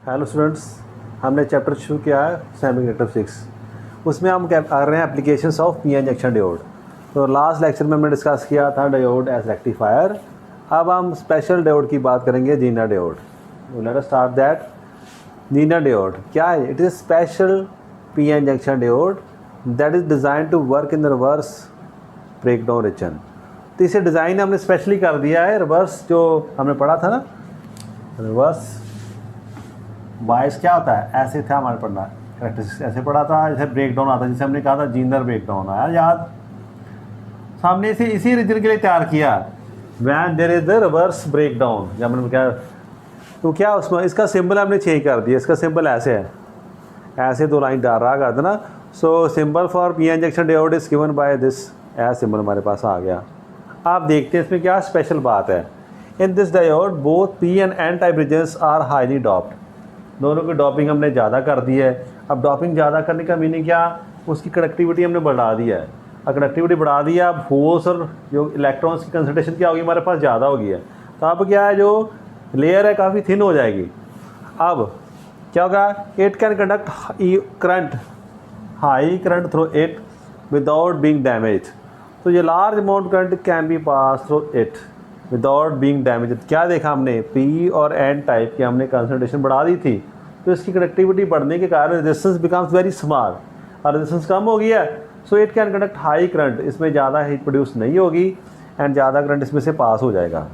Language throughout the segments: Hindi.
हेलो स्टूडेंट्स, हमने चैप्टर शुरू किया है सेमीकंडक्टर 6। उसमें हम क्या कर रहे हैं, applications of P N junction diode. तो लास्ट लेक्चर में हमने डिस्कस किया था डायोड एज रेक्टिफायर। अब हम स्पेशल डायोड की बात करेंगे, Zener diode. Let us start that. Zener diode क्या है? It is special P N junction diode that is design to work in the reverse breakdown region. तो इसे डिज़ाइन हमने स्पेशली कर दिया है। रिवर्स जो हमने पढ़ा था ना, रिवर्स बायस क्या होता है, ऐसे था हमारे पढ़ना, करेक्टरिस्टिक्स ऐसे पढ़ा था। जैसे ब्रेकडाउन आता है, जैसे हमने कहा था जीनर ब्रेकडाउन आया याद। सामने से इसी रीजन के लिए तैयार किया, when there is the reverse breakdown. जब हमने क्या, तो क्या उसमें इसका सिंबल हमने चेंज कर दिया। इसका सिंबल ऐसे है, ऐसे दो लाइन डाल रहा करता ना। So symbol for P N junction diode is given by this, ऐसा सिंबल हमारे पास आ गया। आप देखते हैं इसमें क्या स्पेशल बात है। In this diode both P and N type regions are highly doped. दोनों की डॉपिंग हमने ज़्यादा कर दी है। अब डॉपिंग ज़्यादा करने का मीनिंग क्या, उसकी कनेक्टिविटी हमने बढ़ा दी है। अब कनेक्टिविटी बढ़ा दी है, अब फोर्स और जो इलेक्ट्रॉन्स की कंसंट्रेशन क्या होगी, हमारे पास ज़्यादा होगी है। तो अब क्या है, जो लेयर है काफ़ी थिन हो जाएगी। अब क्या होगा, it can conduct current, high current through it without being damage. तो ये large amount current can be pass through it without being damage. क्या देखा हमने, पी और एन टाइप की हमने कंसंट्रेशन बढ़ा दी थी, तो इसकी कनेक्टिविटी बढ़ने के कारण रेजिस्टेंस बिकम्स वेरी स्मॉल। और रेजिस्टेंस कम हो गई है, so it can conduct high current. इसमें ज़्यादा हीट प्रोड्यूस नहीं होगी एंड ज़्यादा करंट इसमें से पास हो जाएगा।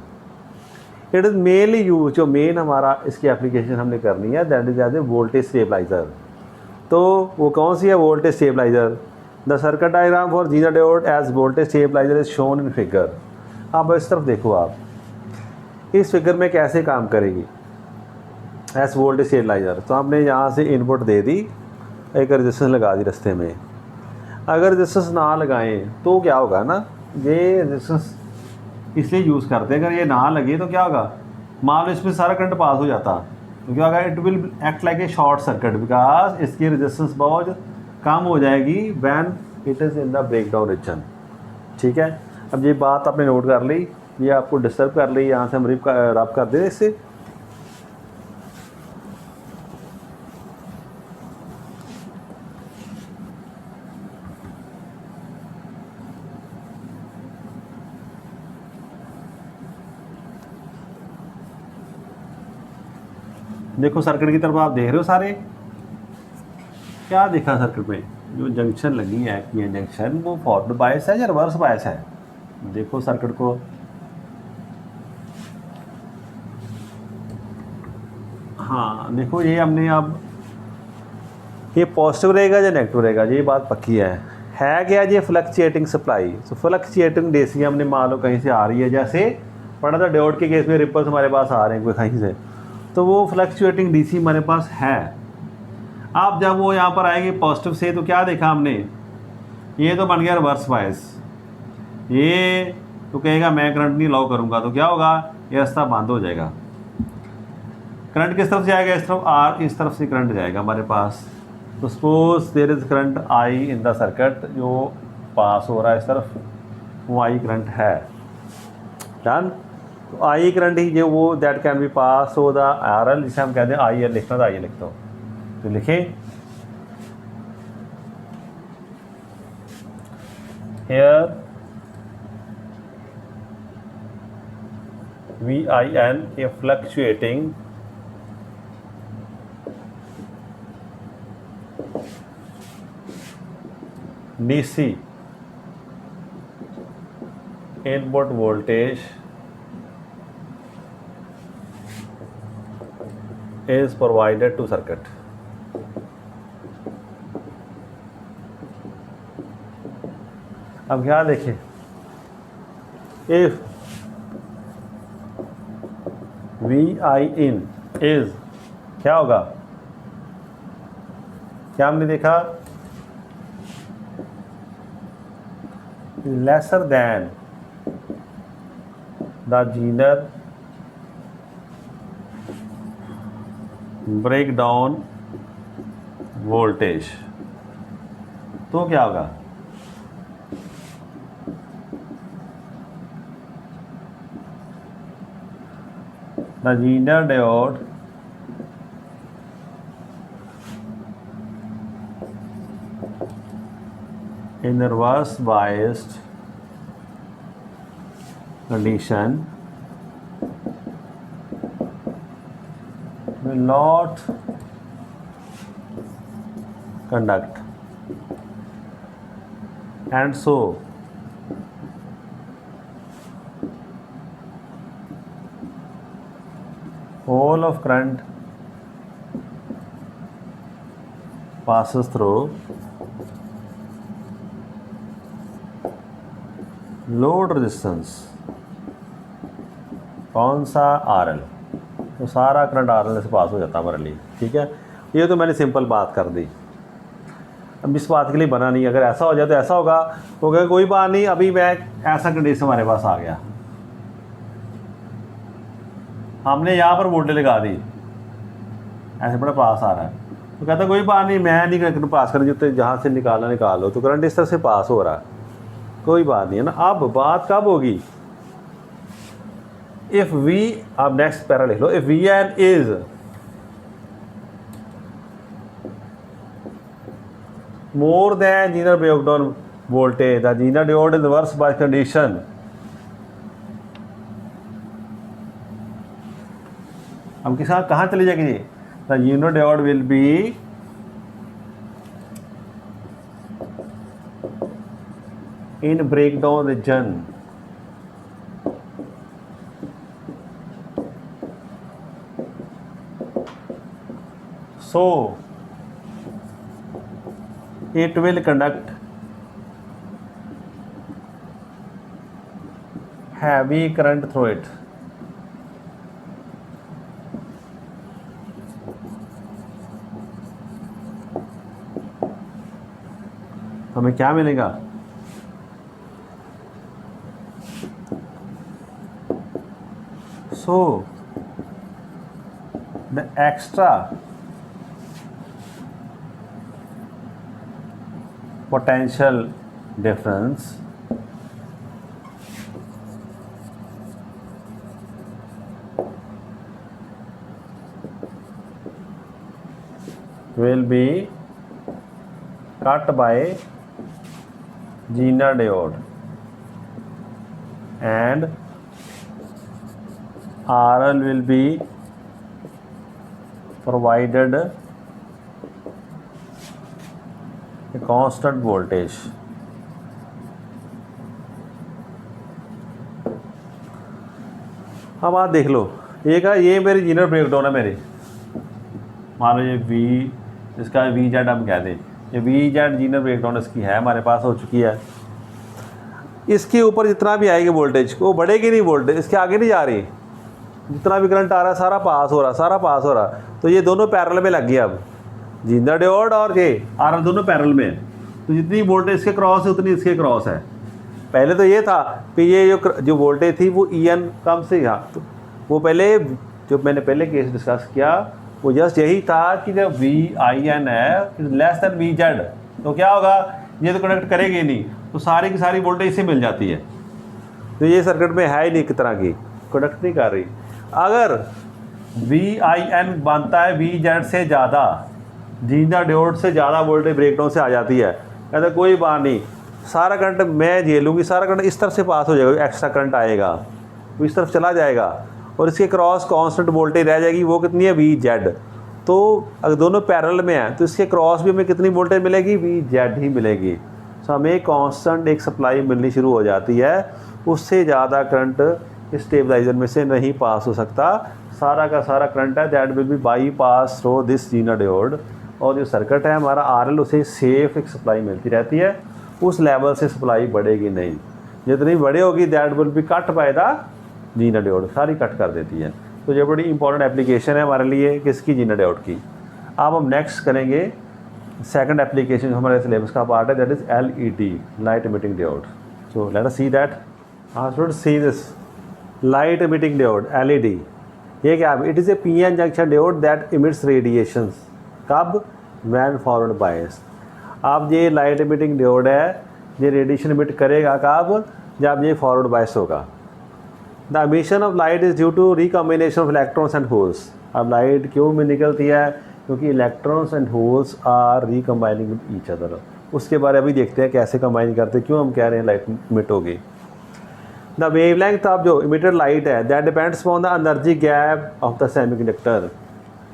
इट इज़ मेनली यूज, जो मेन हमारा इसकी एप्लीकेशन हमने करनी है, that is as a voltage stabilizer. तो वो कौन सी है, voltage stabilizer. The circuit diagram for Zener diode as voltage stabilizer is shown in figure. अब इस तरफ देखो, आप इस फिगर में कैसे काम करेगी एज वोल्टेज स्टेबलाइजर। तो आपने यहाँ से इनपुट दे दी, एक रेजिस्टेंस लगा दी रास्ते में। अगर रेजिस्टेंस ना लगाएं तो क्या होगा ना, ये रेजिस्टेंस इसलिए यूज़ करते हैं, अगर ये ना लगे तो क्या होगा, मान लो इसमें सारा करंट पास हो जाता, तो क्या होगा, it will act like a short circuit because इसकी रेजिस्टेंस बहुत कम हो जाएगी when it is in the breakdown region. ठीक है, अब ये बात आपने नोट कर ली, ये आपको डिस्टर्ब कर ली, यहाँ से हम रब कर दे इससे। देखो सर्किट की तरफ आप देख रहे हो सारे, क्या देखा सर्किट में, जो जंक्शन लगी है पी जंक्शन, वो फॉरवर्ड बायस है या रिवर्स बायस है। देखो सर्किट को, हाँ देखो ये हमने अब, ये पॉजिटिव रहेगा या नेगेटिव रहेगा, ये बात पक्की है क्या, ये फ्लक्चुएटिंग सप्लाई। तो फ्लक्चुएटिंग डीसी हमने मान लो कहीं से आ रही है, जैसे पढ़ा था डायोड के केस में रिपल्स हमारे पास आ रहे हैं कोई कहीं से, तो वो फ्लक्चुएटिंग डीसी हमारे पास है। अब जब वो यहाँ पर आएगी पॉजिटिव से, तो क्या देखा हमने, ये तो बन गया रिवर्स बायस। ये तो कहेगा मैं करंट नहीं लॉ करूँगा, तो क्या होगा, ये रास्ता बंद हो जाएगा। करंट किस तरफ से आएगा, इस तरफ, आर इस तरफ से करंट जाएगा हमारे पास। तो suppose there is current I in the circuit, जो पास हो रहा है इस तरफ, वो आई करंट है। डन। तो आई करंट ही जो वो दैट कैन बी पास हो द आर एल, जिसे हम कहते हैं आई एल लिखना, तो आई एल लिखता हूँ, तो लिखें here we I N A fluctuating DC input voltage is provided to circuit. अब क्या देखें, if VI in is, क्या होगा, क्या हमने देखा, lesser than the Zener breakdown voltage, तो क्या होगा, the Zener diode in reverse biased condition will not conduct, and so whole of current passes through load resistance, कौन सा RL, तो सारा करंट RL से पास हो जाता है हमारे लिए। ठीक है, ये तो मैंने सिंपल बात कर दी। अब इस बात के लिए बना नहीं, अगर ऐसा हो जाए तो ऐसा होगा, तो क्या कोई बात नहीं, अभी मैं ऐसा कंडीशन हमारे पास आ गया, हमने यहाँ पर वोल्टेज लगा दी, ऐसे बड़ा पास आ रहा है, तो कहता कोई बात नहीं, मैं नहीं करंट पास कर, जो जहाँ से निकालना निकालो, तो करंट इस तरह से पास हो रहा है, कोई बात नहीं है ना। अब बात कब होगी, इफ वी, अब नेक्स्ट पैरा लिख लो, if V in is more than Zener breakdown voltage, the Zener diode is reverse bias condition, हम किस कहाँ चले जाएंगे, the Zener diode will be in breakdown region, so it will conduct heavy current through it, हमें क्या मिलेगा, so the extra potential difference will be cut by Zener diode and RL will be provided a constant voltage. अब आप देख लो, ये मेरी जीनर ब्रेकडाउन है मेरी, मान लो ये V, इसका VZ हम कह दें, ये VZ जीनर ब्रेकडाउन इसकी है, हमारे पास हो चुकी है। इसके ऊपर जितना भी आएगी वोल्टेज, वो बढ़ेगी नहीं, वोल्टेज इसके आगे नहीं जा रही, जितना भी करंट आ रहा है सारा पास हो रहा, सारा पास हो रहा। तो ये दोनों पैरेलल में लग गया, अब जीनर डायोड और ये RL दोनों पैरेलल में, तो जितनी वोल्टेज इसके क्रॉस है उतनी इसके क्रॉस है। पहले तो ये था कि ये जो वोल्टेज थी वो EN कम से था, तो वो पहले जो मैंने पहले केस डिस्कस किया वो जस्ट यही था कि जब VIN है लेस देन VZ, तो क्या होगा, ये तो कनेक्ट करेगी नहीं, तो सारी की सारी वोल्टेज इससे मिल जाती है। तो ये सर्किट में है ही नहीं एक तरह की, कनेक्ट नहीं कर रही। अगर VIN बनता है VZ से ज़्यादा, जीनर डायोड से ज़्यादा वोल्टेज ब्रेकडाउन से आ जाती है, कहते कोई बात नहीं, सारा करंट मैं झेलूँगी, सारा करंट इस तरफ से पास हो जाएगा, एक्स्ट्रा करंट आएगा वो इस तरफ चला जाएगा और इसके क्रॉस कांस्टेंट वोल्टेज रह जाएगी, वो कितनी है VZ। तो अगर दोनों पैरेलल में हैं तो इसके क्रॉस भी हमें कितनी वोल्टेज मिलेगी, VZ ही मिलेगी। तो हमें कांस्टेंट एक सप्लाई मिलनी शुरू हो जाती है, उससे ज़्यादा करंट स्टेबलाइजर में से नहीं पास हो सकता, सारा का सारा करंट है that will be by pass through this Zener diode, और जो सर्किट है हमारा RL उसे सेफ एक सप्लाई मिलती रहती है, उस लेवल से सप्लाई बढ़ेगी नहीं, जितनी बड़ी होगी that will be cut by the Zener diode, सारी कट कर देती है। तो ये बड़ी इंपॉर्टेंट एप्लीकेशन है हमारे लिए किसकी, जीनर डायोड की। अब हम नेक्स्ट करेंगे सेकंड एप्लीकेशन हमारे सिलेबस का पार्ट है, that is LED, light emitting diode. So let us see that, students see this light emitting diode LED। ये क्या है, it is a PN junction diode that emits radiations, कब, वैन फॉरवर्ड बायस। अब ये लाइट इमिटिंग डायोड है, ये रेडिएशन इमिट करेगा कब, जब ये फॉरवर्ड बायस होगा। The emission of light is due to recombination of electrons and holes. अब लाइट क्यों में निकलती है, क्योंकि electrons and holes are recombining with each other, उसके बारे में अभी देखते हैं कैसे कंबाइन करते हैं, क्यों हम कह रहे हैं लाइट इमिट होगी। द वेवलेंथ ऑफ जो इमिटेड लाइट है that depends on the energy gap of the semiconductor.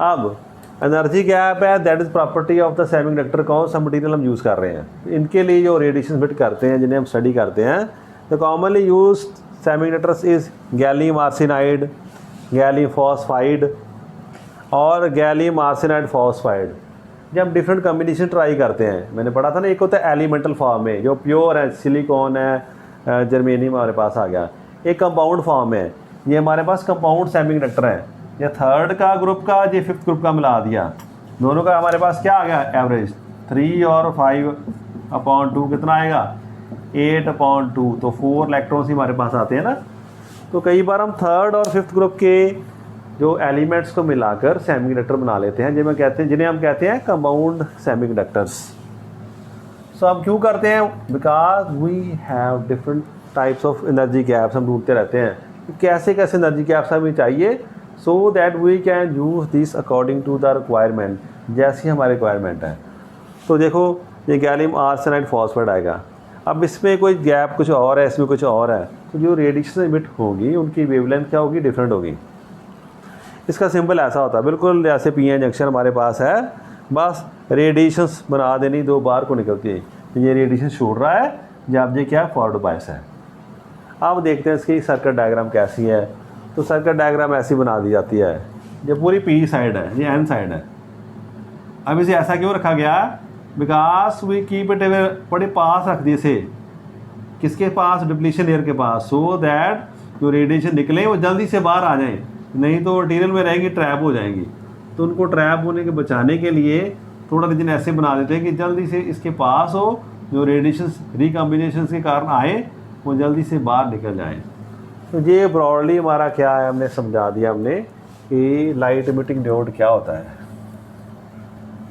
अब एनर्जी गैप है that is property of the semiconductor, कौन सा मटेरियल हम यूज़ कर रहे हैं। इनके लिए जो रेडिएशन इमिट करते हैं जिन्हें हम स्टडी करते हैं, the commonly use semiconductors is gallium arsenide, gallium phosphide और गैलियम आर्सेनाइड फॉस्फाइड। जब हम डिफरेंट कम्बिनेशन ट्राई करते हैं, मैंने पढ़ा था ना, एक होता है एलिमेंटल फॉर्म में जो प्योर है, सिलिकॉन है, जर्मेनियम हमारे पास आ गया। एक कंपाउंड फॉर्म है, ये हमारे पास कंपाउंड सेमीकंडक्टर है। ये थर्ड का ग्रुप का, ये फिफ्थ ग्रुप का मिला दिया, दोनों का हमारे पास क्या आ गया एवरेज 3 और 5/2 कितना आएगा 8/2, तो 4 इलेक्ट्रॉन्स ही हमारे पास आते हैं ना। तो कई बार हम थर्ड और फिफ्थ ग्रुप के जो एलिमेंट्स को मिलाकर सेमीकंडक्टर बना लेते हैं, जिन्हें हम कहते हैं कंपाउंड सेमीकंडक्टर्स। सो हम क्यों करते हैं, because we have different types of energy gaps, हम ढूंढते रहते हैं कि कैसे कैसे एनर्जी गैप्स हमें चाहिए, so that we can use this according to the requirement, जैसी हमारी रिक्वायरमेंट है। तो देखो ये गैलियम आर्सेनाइड फॉस्फेट आएगा, अब इसमें कोई गैप कुछ और है, इसमें कुछ और है, तो जो रेडिएशन इमिट होगी उनकी वेवलेंथ क्या होगी, डिफरेंट होगी। इसका सिंपल ऐसा होता है, बिल्कुल जैसे पी एन जंक्शन हमारे पास है, बस रेडिएशंस बना देनी, 2 बार को निकलती है, ये रेडिएशन छोड़ रहा है, जब ये क्या फॉरवर्ड बायस है। अब देखते हैं इसकी सर्किट डायग्राम कैसी है। तो सर्किट डायग्राम ऐसी बना दी जाती है, ये पूरी पी साइड है, ये एन साइड है। अब इसे ऐसा क्यों रखा गया, बिकॉज वी कीप इट बड़े पास रख दिए इसे, किसके पास, डिप्लीशन लेयर के पास, सो दैट जो रेडिएशन निकले वो जल्दी से बाहर आ जाए, नहीं तो मटीरियल में रहेंगी ट्रैप हो जाएंगी। तो उनको ट्रैप होने के बचाने के लिए थोड़ा रीजन ऐसे बना देते हैं कि जल्दी से इसके पास हो, जो रेडिएशन रिकम्बिनेशन के कारण आए वो जल्दी से बाहर निकल जाए। तो ये ब्रॉडली हमारा क्या है, हमने समझा दिया हमने कि लाइट इमिटिंग डायोड क्या होता है।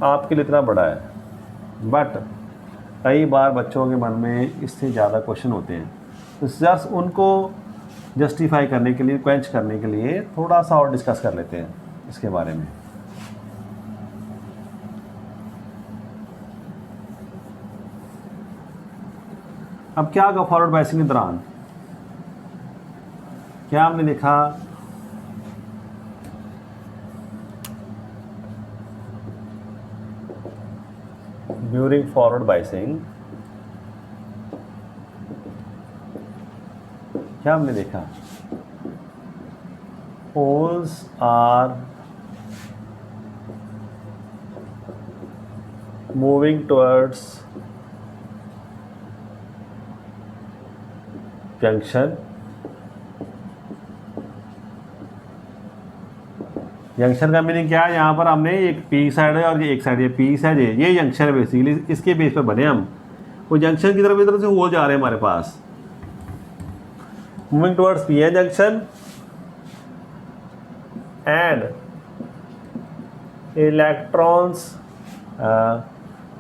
आपके लिए इतना बड़ा है, बट कई बार बच्चों के मन में इससे ज़्यादा क्वेश्चन होते हैं, तो जस्ट उनको जस्टिफाई करने के लिए, क्वेंच करने के लिए थोड़ा सा और डिस्कस कर लेते हैं इसके बारे में। अब क्या होगा फॉरवर्ड बायसिंग के दौरान, क्या हमने देखा, ड्यूरिंग फॉरवर्ड बायसिंग क्या हमने देखा, holes are moving towards junction. Junction का मीनिंग क्या है, यहाँ पर हमने एक पी साइड है और ये एक साइड, ये पी साइड है, ये जंक्शन है बेसिकली, इसके बेस पर बने हम। वो जंक्शन की तरफ इधर से होल जा रहे हैं हमारे पास, moving towards P N junction and electrons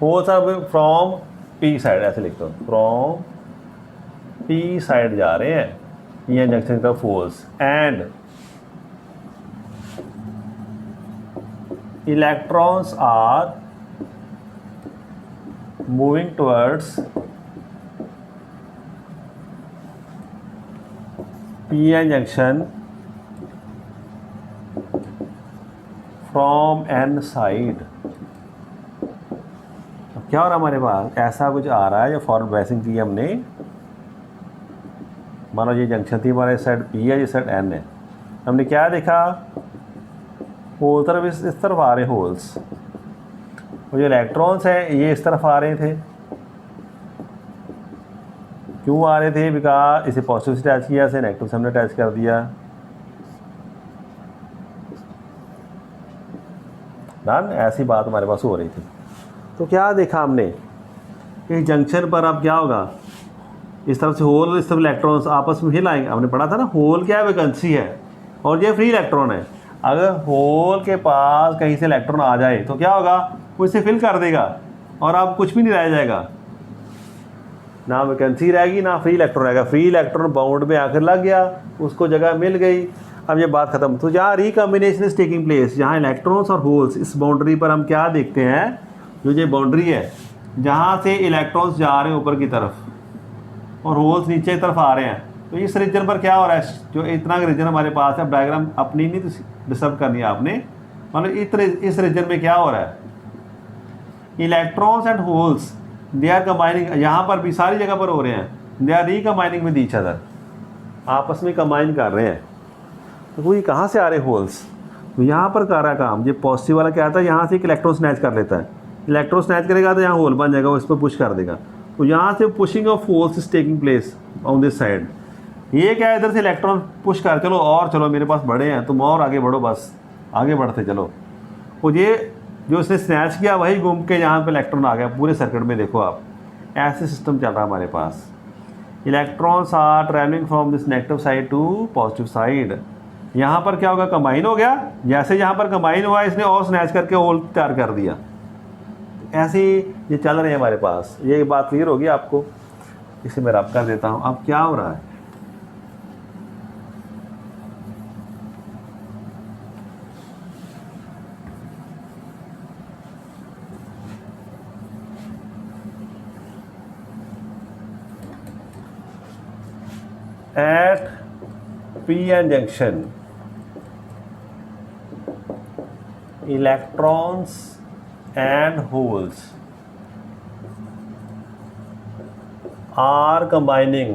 holes are from P side, ऐसे लिख दो, फ्रॉम पी साइड जा रहे हैं पी एन जंक्शन की तरफ holes, and electrons are moving towards p-n junction from n side। अब क्या हो रहा है हमारे पास, ऐसा कुछ आ रहा है, जो फॉरवर्ड बायसिंग की हमने, मानो ये जंक्शन थी हमारे साइड पी है, ये साइड एन है, हमने क्या देखा, होल तरफ इस तरफ आ रहे होल्स, और जो इलेक्ट्रॉन्स हैं ये इस तरफ आ रहे थे। क्यों आ रहे थे, बिकॉज इसे पॉजिटिव से अटैच किया, इसे नेगेटिव से हमने अटैच कर दिया, डन, ऐसी बात हमारे पास हो रही थी। तो क्या देखा हमने, इस जंक्शन पर अब क्या होगा, इस तरफ से होल, इस तरफ इलेक्ट्रॉन्स आपस में हिलाएंगे। हमने पढ़ा था ना, होल क्या है, वैकेंसी है और ये फ्री इलेक्ट्रॉन है। अगर होल के पास कहीं से इलेक्ट्रॉन आ जाए तो क्या होगा, वो इसे फिल कर देगा और अब कुछ भी नहीं रह जाएगा, ना वैकेंसी रहेगी ना फ्री इलेक्ट्रॉन रहेगा। फ्री इलेक्ट्रॉन बाउंड में आकर लग गया, उसको जगह मिल गई, अब ये बात खत्म। तो जहाँ रिकम्बिनेशन इज टेकिंग प्लेस, जहाँ इलेक्ट्रॉन्स और होल्स, इस बाउंड्री पर हम क्या देखते हैं, जो ये बाउंड्री है जहाँ से इलेक्ट्रॉन्स जा रहे हैं ऊपर की तरफ और होल्स नीचे की तरफ आ रहे हैं, तो इस रीजन पर क्या हो रहा है, जो इतना रीजन हमारे पास है, डायग्राम अपनी नहीं डिस्टर्ब करनी है आपने, मतलब इस रीजन में क्या हो रहा है, electrons and holes they are combining, यहाँ पर भी सारी जगह पर हो रहे हैं, they are recombining with each other, आपस में कंबाइन कर रहे हैं। तो वो ये कहाँ से आ रहे होल्स, तो यहाँ पर कर रहा है काम। ये पॉजिटिव वाला क्या आता है, यहाँ से एक इलेक्ट्रॉन स्नैच कर लेता है, इलेक्ट्रॉन स्नैच करेगा तो यहाँ होल बन जाएगा, वो इस पर पुश कर देगा, तो यहाँ से pushing of holes is taking place on this side. ये क्या है, इधर से इलेक्ट्रॉन पुश कर, चलो और चलो मेरे पास बड़े हैं, तुम और आगे बढ़ो, बस आगे बढ़ते चलो। तो ये जो उसने स्नैच किया वही घूम के यहाँ पे इलेक्ट्रॉन आ गया पूरे सर्किट में। देखो आप, ऐसे सिस्टम चल रहा है हमारे पास। Electrons are travelling from this negative side to positive side. यहाँ पर क्या होगा, कंबाइन हो गया, जैसे यहाँ पर कंबाइन हुआ इसने और स्नैच करके होल तैयार कर दिया। ऐसे ही ये चल रहे हैं हमारे पास। ये बात क्लियर होगी आपको, इसे मैं रब कर देता हूँ। अब क्या हो रहा है, at p-n junction electrons and holes are combining।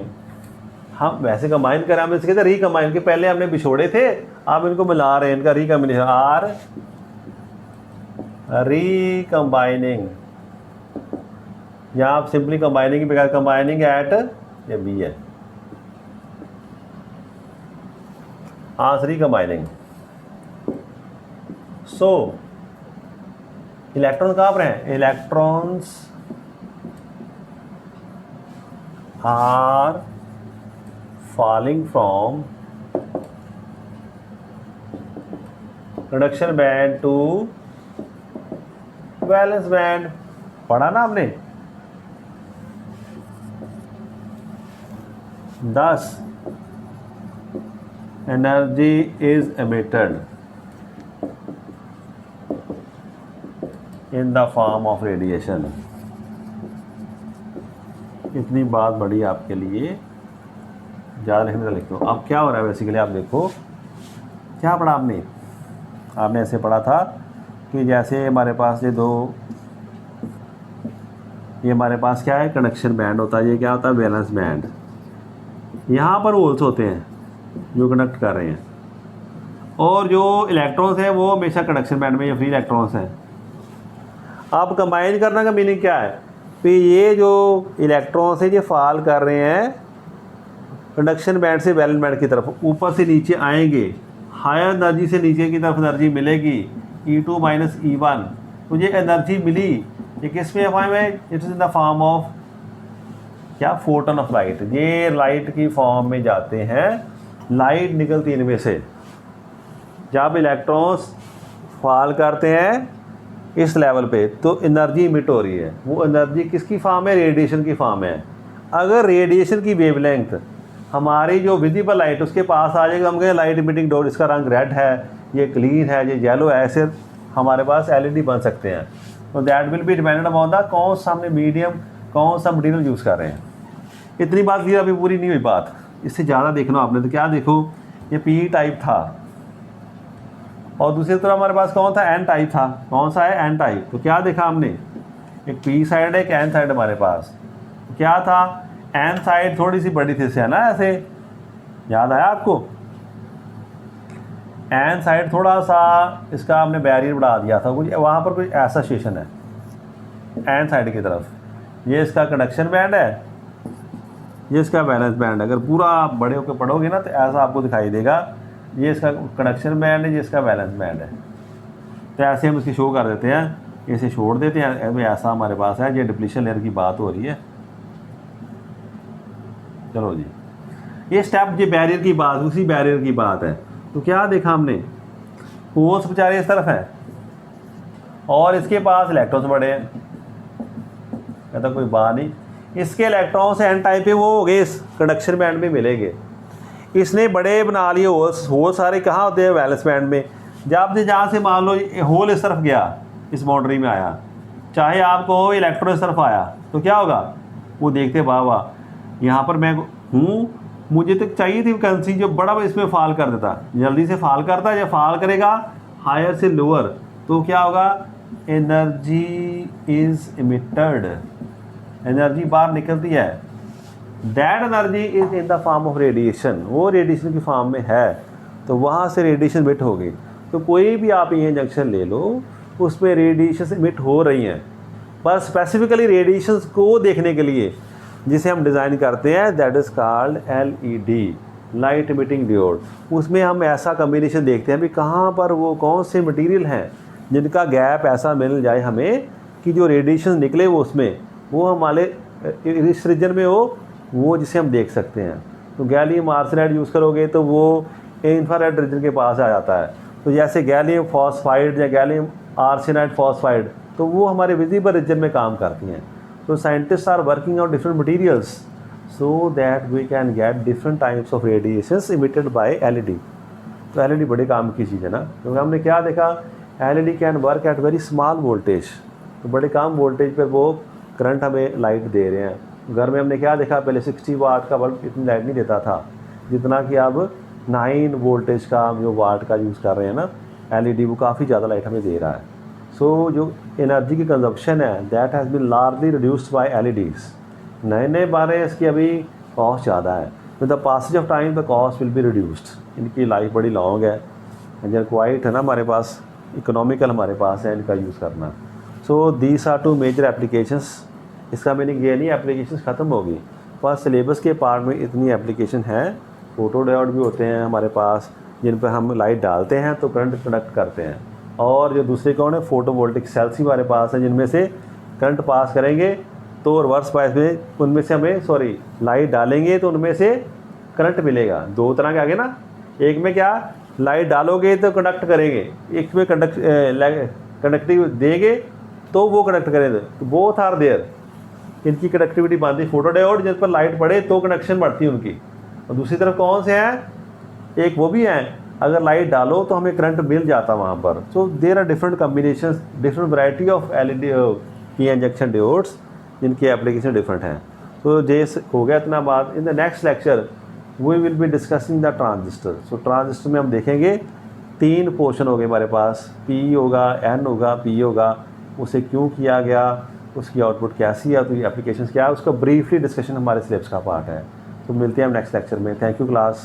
हम वैसे कंबाइन करें, हम इसके रिकम्बाइन के पहले हमने बिछोड़े थे, आप इनको मिला रहे हैं, इनका रिकम्बिनेशन आर रिकम्बाइनिंग। यहाँ आप सिंपली कंबाइनिंग के बगैर कंबाइनिंग एट ये बी है, रिकम्बाइनिंग। सो इलेक्ट्रॉन कहाँ पर हैं, electrons are falling from conduction band to valence band. पढ़ा ना आपने, 10 energy is emitted in the form of radiation। इतनी बात बड़ी आपके लिए, ज़्यादा लिखने का लिख दो। अब क्या हो रहा है बेसिकली, आप देखो क्या पढ़ा आपने। आपने ऐसे पढ़ा था कि जैसे हमारे पास ये हमारे पास क्या है, कंडक्शन बैंड होता है, ये क्या होता है, वैलेंस बैंड। यहाँ पर होल्स होते हैं जो कंडक्ट कर रहे हैं, और जो इलेक्ट्रॉन्स हैं वो हमेशा कंडक्शन बैंड में, ये फ्री इलेक्ट्रॉन्स हैं। अब कंबाइन करने का मीनिंग क्या है, कि ये जो इलेक्ट्रॉन्स हैं ये फॉल कर रहे हैं कंडक्शन बैंड से वैलेंस बैंड की तरफ, ऊपर से नीचे आएंगे, हायर एनर्जी से नीचे की तरफ एनर्जी मिलेगी, E2 माइनस E1। तो ये एनर्जी मिली, ये किस में फॉर्म है, it is in the form of क्या, फोटोन ऑफ लाइट। ये लाइट की फॉर्म में जाते हैं, लाइट निकलती है इनमें से। जब इलेक्ट्रॉन्स फॉल करते हैं इस लेवल पे तो एनर्जी इमिट हो रही है, वो एनर्जी किसकी फॉर्म है, रेडिएशन की फॉर्म है। अगर रेडिएशन की वेवलेंथ हमारी जो विजिबल लाइट उसके पास आ जाएगा, हम कहें लाइट इमिटिंग डोट, इसका रंग रेड है, ये क्लीन है, ये येलो है, ऐसे हमारे पास LED बन सकते हैं। तो that will be dependent upon the कौन सा हमने मीडियम, कौन सा मटीरियल यूज़ कर रहे हैं। इतनी बात क्लियर, अभी पूरी नहीं हुई बात, इससे ज़्यादा देखना आपने। तो क्या देखो, ये P टाइप था और दूसरी तरफ हमारे पास कौन था, N टाइप था। कौन सा है, N टाइप। तो क्या देखा हमने, एक P साइड है, एक N साइड हमारे पास। तो क्या था, N साइड थोड़ी सी बड़ी थी, है ना, ऐसे याद आया आपको। N साइड थोड़ा सा इसका हमने बैरियर बढ़ा दिया था, कुछ वहाँ पर कुछ ऐसा स्टेशन है N साइड की तरफ। ये इसका कंडक्शन बैंड है, ये इसका वैलेंस बैंड। अगर पूरा आप बड़े होकर पढ़ोगे ना तो ऐसा आपको दिखाई देगा, ये इसका कंडक्शन बैंड है, ये इसका वैलेंस बैंड है। तो ऐसे हम इसकी शो कर देते हैं, इसे छोड़ देते हैं, अभी ऐसा हमारे पास है। ये डिप्लीशन लेयर की बात हो रही है। चलो जी, ये स्टेप, ये बैरियर की बात, उसी बैरियर की बात है। तो क्या देखा हमने, होल्स बेचारे इस तरफ है और इसके पास इलेक्ट्रॉन्स बड़े हैं, कहता कोई बात नहीं। इसके इलेक्ट्रॉन्स N टाइप पे वो हो गए, इस कंडक्शन बैंड में मिलेंगे। इसने बड़े बना लिए होल्स। होल सारे कहाँ होते हैं, वैलेंस बैंड में। जब से जहाँ से मान लो होल इस तरफ गया, इस बाउंड्री में आया, चाहे आपको इलेक्ट्रॉन इस तरफ आया तो क्या होगा, वो देखते वाह वाह यहाँ पर मैं हूँ, मुझे तो चाहिए थी वैकेंसी जो बड़ा इसमें फॉल कर देता, जल्दी से फॉल करता है, या फॉल करेगा हायर से लोअर तो क्या होगा, एनर्जी इज इमिटेड, एनर्जी बाहर निकलती है। That energy is in the form of radiation, वो रेडिएशन की फॉर्म में है, तो वहाँ से रेडिएशन इमिट होगी। तो कोई भी आप ये जंक्शन ले लो उसमें रेडिएशन इमिट हो रही हैं, पर स्पेसिफिकली रेडिएशंस को देखने के लिए जिसे हम डिज़ाइन करते हैं that is called LED, light emitting diode. उसमें हम ऐसा कम्बिनेशन देखते हैं भी कहाँ पर वो कौन से मटेरियल हैं जिनका गैप ऐसा मिल जाए हमें कि जो रेडिएशन निकले वो उसमें वो हमारे इस रीजन में हो, वो जिसे हम देख सकते हैं। तो गैलियम आर्सेनाइड यूज़ करोगे तो वो इंफ्रारेड रीजन के पास आ जाता है। तो जैसे गैलियम फॉस्फाइड या गैलियम आर्सेनाइड फॉस्फाइड तो वो हमारे विजिबल रीजन में काम करती हैं। तो scientist are working on different materials so that we can get different types of radiations emitted by LED। तो LED बड़े काम की चीज़ है ना, क्योंकि हमने क्या देखा, LED can work at very small voltage, तो बड़े कम वोल्टेज पे वो करंट हमें लाइट दे रहे हैं। घर में हमने क्या देखा, पहले 60 वाट का बल्ब इतनी लाइट नहीं देता था जितना कि अब 9 वोल्टेज का जो वाट का यूज़ कर रहे हैं ना LED, वो काफ़ी ज़्यादा लाइट हमें दे रहा है। सो जो एनर्जी की कंजप्शन है that has been largely reduced by LEDs। नए नए बारे इसकी अभी कॉस्ट ज़्यादा है, with the passage of time the cost will be reduced. इनकी लाइफ बड़ी लॉन्ग है, एंड क्वाइट है ना हमारे पास, इकोनॉमिकल हमारे पास है इनका यूज़ करना। So these are 2 major applications. इसका मीनिंग ये नहीं एप्लीकेशंस ख़त्म होगी, पर सिलेबस के पार्ट में इतनी एप्लीकेशन है। फोटो डायोड भी होते हैं हमारे पास जिन पर हम लाइट डालते हैं तो करंट कंडक्ट करते हैं, और जो दूसरे कौन है, फोटोवोल्टिक सेल्स ही हमारे पास हैं जिनमें से करंट पास करेंगे तो रिवर्स बायस में उनमें से हमें लाइट डालेंगे तो उनमें से करंट मिलेगा। 2 तरह के आगे ना, एक में क्या लाइट डालोगे तो कंडक्ट करेंगे, एक में कंडक्टिव देंगे तो वो कंडक्ट करेंगे। तो बोथ आर देयर, इनकी कंडक्टिविटी बनती। फोटो डायोड जिस पर लाइट पड़े तो कनेक्शन बढ़ती है उनकी, और दूसरी तरफ कौन से हैं, एक वो भी हैं अगर लाइट डालो तो हमें करंट मिल जाता वहाँ पर। So there are different combinations, different variety of LED की इंजेक्शन डियोड्स जिनकी एप्लीकेशन डिफरेंट हैं। तो जैसे हो गया इतना बात, in the next lecture we will be discussing the transistor. So transistor में हम देखेंगे 3 पोर्शन हो गए हमारे पास, P होगा, N होगा, P होगा, उसे क्यों किया गया, उसकी आउटपुट कैसी है, तो एप्लीकेशन क्या है, उसका ब्रीफली डिस्कशन हमारे सिलेबस का पार्ट है। तो मिलते हैं हम नेक्स्ट लेक्चर में। Thank you class.